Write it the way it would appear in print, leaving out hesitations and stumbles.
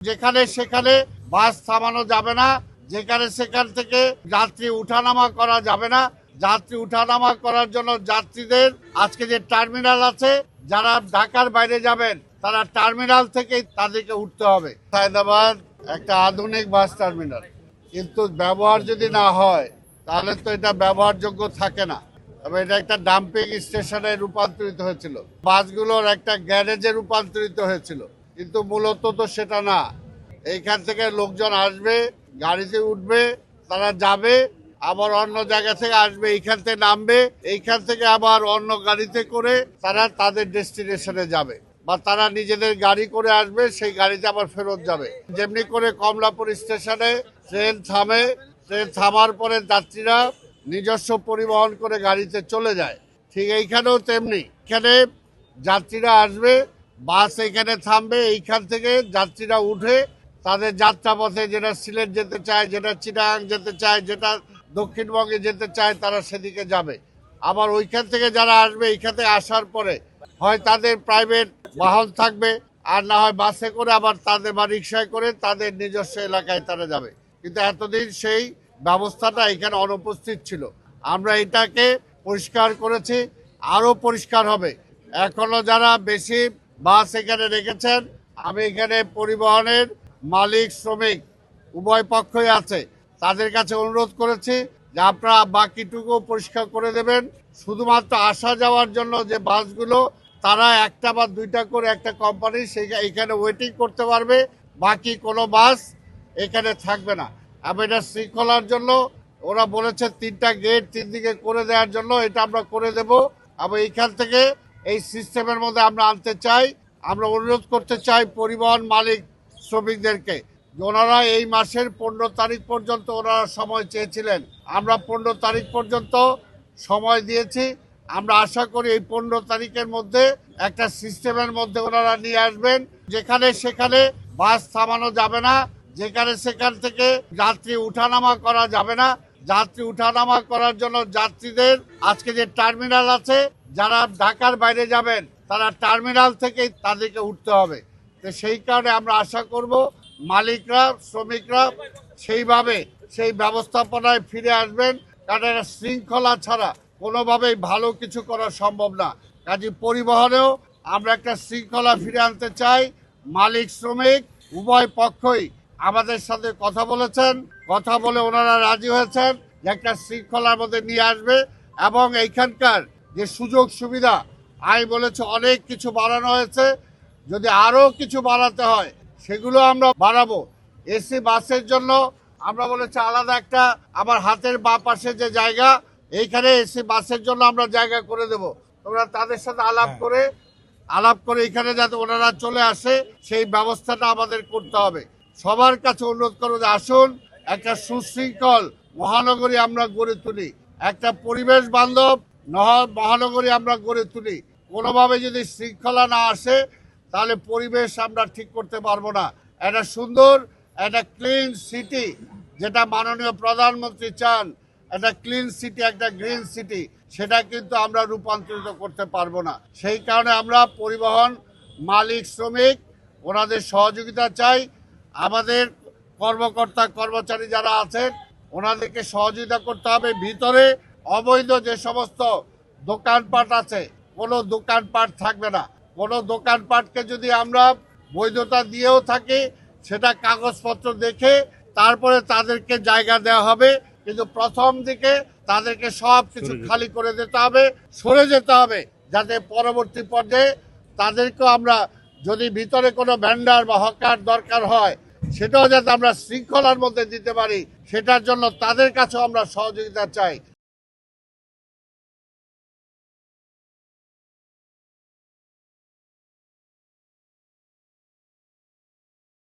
যেখানে সেখানে বাস থামানো যাবে না, যেখানে সেখান থেকে যাত্রী উঠানামা করা যাবে না। যাত্রী উঠানামা করার জন্য যাত্রীদের আজকে যে টার্মিনাল আছে, যারা ঢাকার বাইরে যাবেন তারা টার্মিনাল থেকে তাদেরকে উঠতে হবে। হায়দ্রাবাদ একটা আধুনিক বাস টার্মিনাল, কিন্তু ব্যবহার যদি না হয় তাহলে তো এটা ব্যবহারযোগ্য থাকে না। তবে এটা একটা ডাম্পিং স্টেশনে রূপান্তরিত হয়েছিল, বাসগুলোর একটা গ্যারেজে রূপান্তরিত হয়েছিল, কিন্তু মূলত তো সেটা না। এইখান থেকে লোকজন আসবে, গাড়িতে উঠবে, তারা যাবে, আবার অন্য জায়গা থেকে আসবে, এইখান থেকে নামবে, এইখান থেকে আবার অন্য গাড়িতে করে তারা তাদের ডেস্টিনেশনে যাবে, বা তারা নিজেদের গাড়ি করে আসবে, সেই গাড়িতে আবার ফেরত যাবে। যেমনি করে কমলাপুর স্টেশনে ট্রেন থামে, ট্রেন থামার পরে যাত্রীরা নিজস্ব পরিবহন করে গাড়িতে চলে যায়, ঠিক এইখানেও তেমনি। এখানে যাত্রীরা আসবে, বাস এখানে থামবে, এইখান থেকে যাত্রীরা উঠে তাদের যাত্রাপথে, যেটা সিলেট যেতে চায়, যেটা চিটাগাং যেতে চায়, যেটা দক্ষিণবঙ্গে যেতে চায়, তারা সেদিকে যাবে। আবার ওইখান থেকে যারা আসবে, এইখান থেকে আসার পরে হয় তাদের প্রাইভেট বাহন থাকবে, আর না হয় বাসে করে, আবার তাদের বা রিক্সায় করে তাদের নিজস্ব এলাকায় তারা যাবে। কিন্তু এতদিন সেই ব্যবস্থাটা এখানে অনুপস্থিত ছিল। আমরা এটাকে পরিষ্কার করেছি, আরও পরিষ্কার হবে। এখনো যারা বেশি বাস এখানে রেখেছেন, আমি এখানে পরিবহনের মালিক শ্রমিক উভয় পক্ষই আছে, তাদের কাছে অনুরোধ করেছি যে আপনারা বাকিটুকু পরিষ্কার করে দেবেন। শুধুমাত্র আসা যাওয়ার জন্য যে বাসগুলো, তারা একটা বা দুইটা করে একটা কোম্পানি এখানে ওয়েটিং করতে পারবে, বাকি কোনো বাস এখানে থাকবে না। এবং এটা শৃঙ্খলার জন্য ওরা বলেছে 3টা গেট 3 দিকে করে দেওয়ার জন্য, এটা আমরা করে দেব। এবং এইখান থেকে এই সিস্টেমের মধ্যে আমরা আনতে চাই। আমরা অনুরোধ করতে চাই পরিবহন মালিক শ্রমিকদেরকে, ওনারা এই মাসের 15 তারিখ পর্যন্ত ওনারা সময় চেয়েছিলেন, আমরা 15 তারিখ পর্যন্ত সময় দিয়েছি। আমরা আশা করি এই 15 তারিখের মধ্যে একটা সিস্টেমের মধ্যে ওনারা নিয়ে আসবেন, যেখানে সেখানে বাস থামানো যাবে না, যেখানে সেখান থেকে যাত্রী উঠানামা করা যাবে না। যাত্রী উঠানামা করার জন্য যাত্রীদের আজকে যে টার্মিনাল আছে, যারা ঢাকার বাইরে যাবেন তারা টার্মিনাল থেকেই তাদেরকে উঠতে হবে। তো সেই কারণে আমরা আশা করব মালিকরা, শ্রমিকরা সেইভাবে সেই ব্যবস্থাপনায় ফিরে আসবেন, কারণ এটা শৃঙ্খলা ছাড়া কোনোভাবেই ভালো কিছু করা সম্ভব না। কাজে পরিবহনেও আমরা একটা শৃঙ্খলা ফিরে আনতে চাই। মালিক শ্রমিক উভয় পক্ষই আমাদের সাথে কথা বলেছেন, কথা বলে ওনারা রাজি হয়েছেন যে একটা শৃঙ্খলার মধ্যে নিয়ে আসবে। এবং এইখানকার যে সুযোগ সুবিধা আমি বলেছি, অনেক কিছু বাড়ানো হয়েছে, যদি আরও কিছু বাড়াতে হয় সেগুলো আমরা বাড়াবো। এসি বাসের জন্য আমরা বলেছি আলাদা একটা, আমার হাতের বাঁ পাশে যে জায়গা, এইখানে এসি বাসের জন্য আমরা জায়গা করে দেব। তোমরা তাদের সাথে আলাপ করে এখানে যাতে ওনারা চলে আসে, সেই ব্যবস্থাটা আমাদের করতে হবে। সবার কাছে অনুরোধ করবো যে আসুন, একটা সুশৃঙ্খল মহানগরী আমরা গড়ে তুলি, একটা পরিবেশ বান্ধব মহানগরী আমরা গড়ে তুলি। কোনোভাবে যদি শৃঙ্খলা না আসে তাহলে পরিবেশ আমরা ঠিক করতে পারবো না। একটা সুন্দর, একটা ক্লিন সিটি, যেটা মাননীয় প্রধানমন্ত্রী চান, একটা ক্লিন সিটি, একটা গ্রিন সিটি, সেটা কিন্তু আমরা রূপান্তরিত করতে পারবো না। সেই কারণে আমরা পরিবহন মালিক শ্রমিক ওনাদের সহযোগিতা চাই। আমাদের কর্মকর্তা কর্মচারী যারা আছেন ওনাদেরকে সহযোগিতা করতে হবে। ভিতরে অবৈধ যে সমস্ত দোকানপাট আছে, কোনো দোকানপাট থাকবে না। কোনো দোকানপাটকে যদি আমরা বৈধতা দিয়েও থাকি, সেটা কাগজপত্র দেখে তারপরে তাদেরকে জায়গা দেওয়া হবে, কিন্তু প্রথম দিকে তাদেরকে সব কিছু খালি করে দিতে হবে, সরে যেতে হবে, যাতে পরবর্তী পর্যায়ে তাদেরকেও আমরা, যদি ভিতরে কোনো ভ্যান্ডার বা হকার দরকার হয়, সেটাও যাতে আমরা শৃঙ্খলার মধ্যে দিতে পারি, সেটার জন্য তাদের কাছেও আমরা সহযোগিতা চাই।